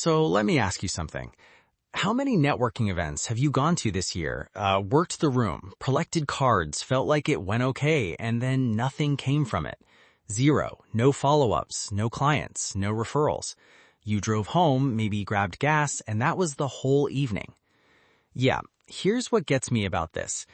So let me ask you something. How many networking events have you gone to this year, worked the room, collected cards, felt like it went okay, and then nothing came from it? Zero. No follow-ups, no clients, no referrals. You drove home, maybe grabbed gas, and that was the whole evening. Yeah, here's what gets me about this.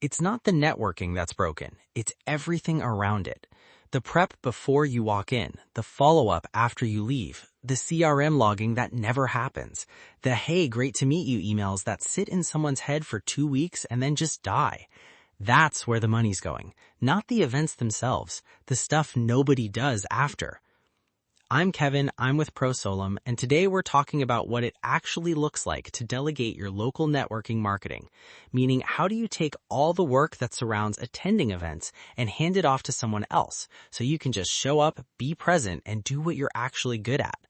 It's not the networking that's broken. It's everything around it. The prep before you walk in, the follow-up after you leave, the CRM logging that never happens, the "hey, great to meet you" emails that sit in someone's head for 2 weeks and then just die. That's where the money's going, not the events themselves, the stuff nobody does after. I'm Kevin, I'm with Sulum, and today we're talking about what it actually looks like to delegate your local networking marketing, meaning how do you take all the work that surrounds attending events and hand it off to someone else so you can just show up, be present, and do what you're actually good at.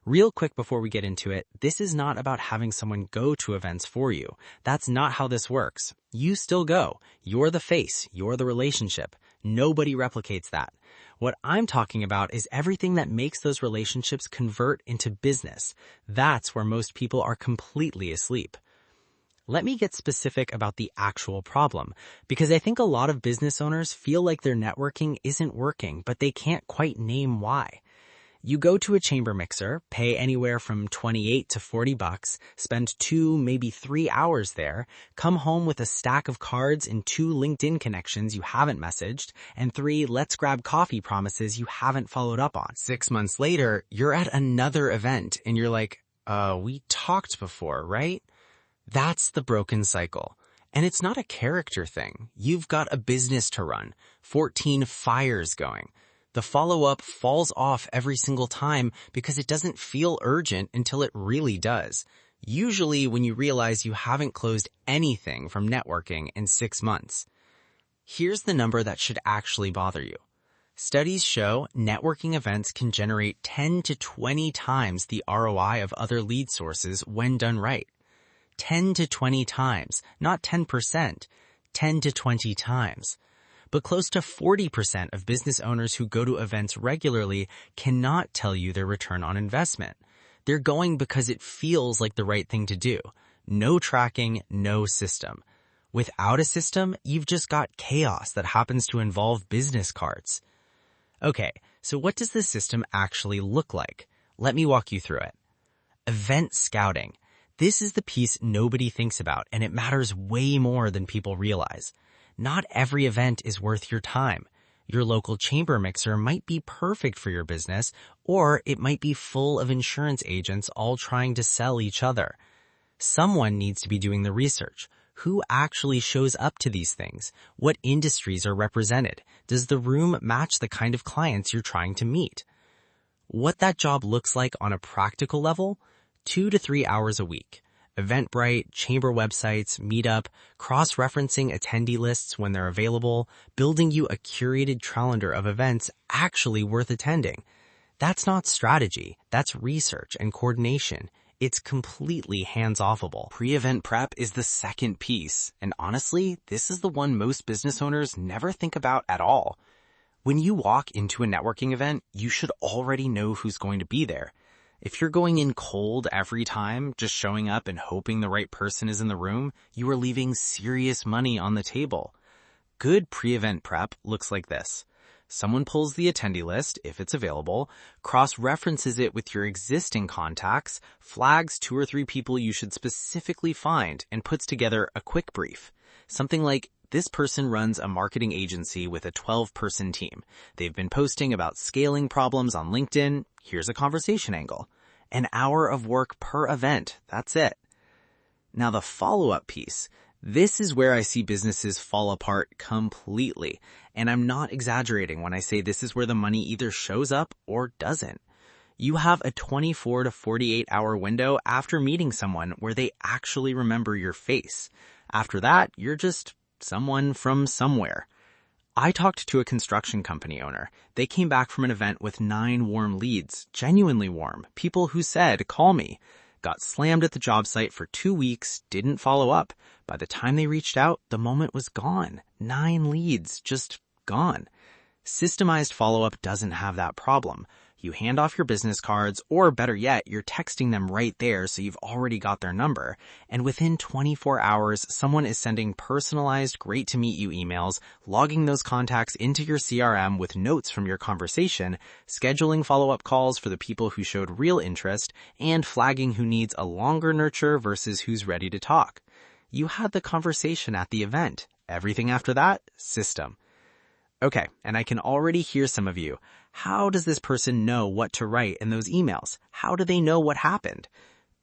Real quick before we get into it, this is not about having someone go to events for you. That's not how this works. You still go. You're the face. You're the relationship. Nobody replicates that. What I'm talking about is everything that makes those relationships convert into business. That's where most people are completely asleep. Let me get specific about the actual problem, because I think a lot of business owners feel like their networking isn't working, but they can't quite name why. You go to a chamber mixer, pay anywhere from $28 to $40, spend 2, maybe 3 hours there, come home with a stack of cards and 2 LinkedIn connections you haven't messaged, and 3 let's grab coffee promises you haven't followed up on. 6 months later, you're at another event and you're like, we talked before, right? That's the broken cycle. And it's not a character thing. You've got a business to run, 14 fires going. The follow-up falls off every single time because it doesn't feel urgent until it really does. Usually when you realize you haven't closed anything from networking in 6 months. Here's the number that should actually bother you. Studies show networking events can generate 10 to 20 times the ROI of other lead sources when done right. 10 to 20 times, not 10%, 10 to 20 times. But close to 40% of business owners who go to events regularly cannot tell you their return on investment. They're going because it feels like the right thing to do. No tracking, no system. Without a system, you've just got chaos that happens to involve business cards. Okay, so what does the system actually look like? Let me walk you through it. Event scouting. This is the piece nobody thinks about, and it matters way more than people realize. Not every event is worth your time. Your local chamber mixer might be perfect for your business, or it might be full of insurance agents all trying to sell each other. Someone needs to be doing the research. Who actually shows up to these things? What industries are represented? Does the room match the kind of clients you're trying to meet? What that job looks like on a practical level? 2 to 3 hours a week. Eventbrite, chamber websites, Meetup, cross-referencing attendee lists when they're available, building you a curated calendar of events actually worth attending. That's not strategy. That's research and coordination. It's completely hands-offable. Pre-event prep is the second piece, and honestly, this is the one most business owners never think about at all. When you walk into a networking event, you should already know who's going to be there. If you're going in cold every time, just showing up and hoping the right person is in the room, you are leaving serious money on the table. Good pre-event prep looks like this. Someone pulls the attendee list, if it's available, cross-references it with your existing contacts, flags 2 or 3 people you should specifically find, and puts together a quick brief. Something like, this person runs a marketing agency with a 12-person team. They've been posting about scaling problems on LinkedIn. Here's a conversation angle. An hour of work per event. That's it. Now the follow-up piece. This is where I see businesses fall apart completely. And I'm not exaggerating when I say this is where the money either shows up or doesn't. You have a 24 to 48 hour window after meeting someone where they actually remember your face. After that, you're just someone from somewhere. I talked to a construction company owner. They came back from an event with 9 warm leads, genuinely warm, people who said, call me. Got slammed at the job site for 2 weeks, didn't follow up. By the time they reached out, the moment was gone. 9 leads, just gone. Systemized follow-up doesn't have that problem. You hand off your business cards, or better yet, you're texting them right there so you've already got their number. And within 24 hours, someone is sending personalized great to meet you emails, logging those contacts into your CRM with notes from your conversation, scheduling follow-up calls for the people who showed real interest, and flagging who needs a longer nurture versus who's ready to talk. You had the conversation at the event. Everything after that, system. Okay, and I can already hear some of you. How does this person know what to write in those emails? How do they know what happened?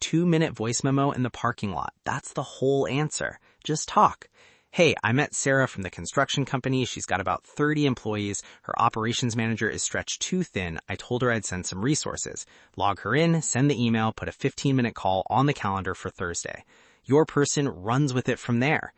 2-minute voice memo in the parking lot. That's the whole answer. Just talk. Hey, I met Sarah from the construction company. She's got about 30 employees. Her operations manager is stretched too thin. I told her I'd send some resources. Log her in, send the email, put a 15-minute call on the calendar for Thursday. Your person runs with it from there.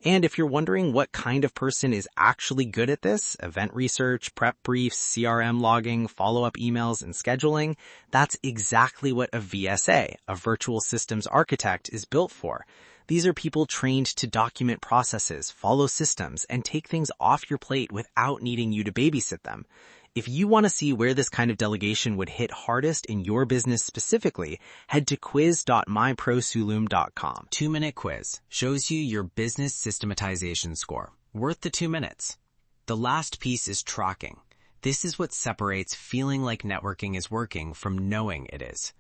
And if you're wondering what kind of person is actually good at this, event research, prep briefs, CRM logging, follow-up emails, and scheduling, that's exactly what a VSA, a virtual systems architect, is built for. These are people trained to document processes, follow systems, and take things off your plate without needing you to babysit them. If you want to see where this kind of delegation would hit hardest in your business specifically, head to quiz.myprosulum.com. 2-minute quiz shows you your business systematization score, worth the 2 minutes. The last piece is tracking. This is what separates feeling like networking is working from knowing it is.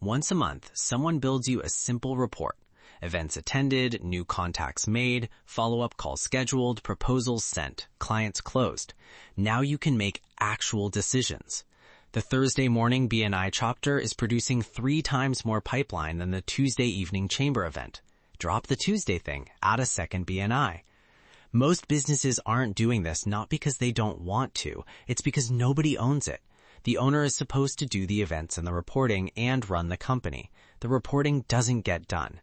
Once a month, someone builds you a simple report. Events attended, new contacts made, follow-up calls scheduled, proposals sent, clients closed. Now you can make actual decisions. The Thursday morning BNI chapter is producing 3 times more pipeline than the Tuesday evening chamber event. Drop the Tuesday thing, add a second BNI. Most businesses aren't doing this not because they don't want to, it's because nobody owns it. The owner is supposed to do the events and the reporting and run the company. The reporting doesn't get done.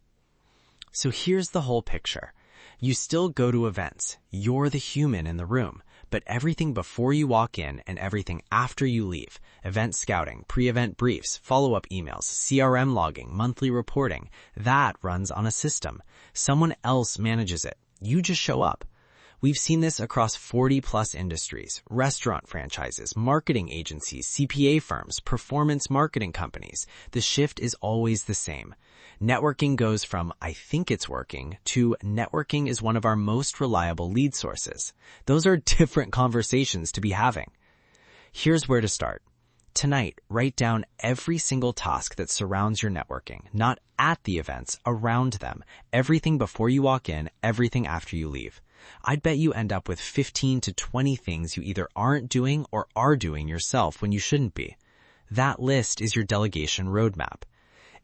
So here's the whole picture. You still go to events. You're the human in the room. But everything before you walk in and everything after you leave, event scouting, pre-event briefs, follow-up emails, CRM logging, monthly reporting, that runs on a system. Someone else manages it. You just show up. We've seen this across 40-plus industries, restaurant franchises, marketing agencies, CPA firms, performance marketing companies. The shift is always the same. Networking goes from, I think it's working, to networking is one of our most reliable lead sources. Those are different conversations to be having. Here's where to start. Tonight, write down every single task that surrounds your networking, not at the events, around them. Everything before you walk in, everything after you leave. I'd bet you end up with 15 to 20 things you either aren't doing or are doing yourself when you shouldn't be. That list is your delegation roadmap.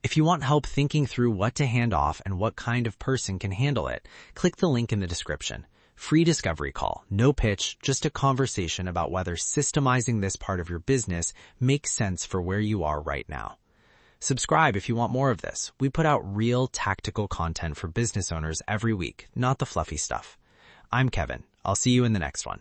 If you want help thinking through what to hand off and what kind of person can handle it, click the link in the description. Free discovery call, no pitch, just a conversation about whether systemizing this part of your business makes sense for where you are right now. Subscribe if you want more of this. We put out real tactical content for business owners every week, not the fluffy stuff. I'm Kevin. I'll see you in the next one.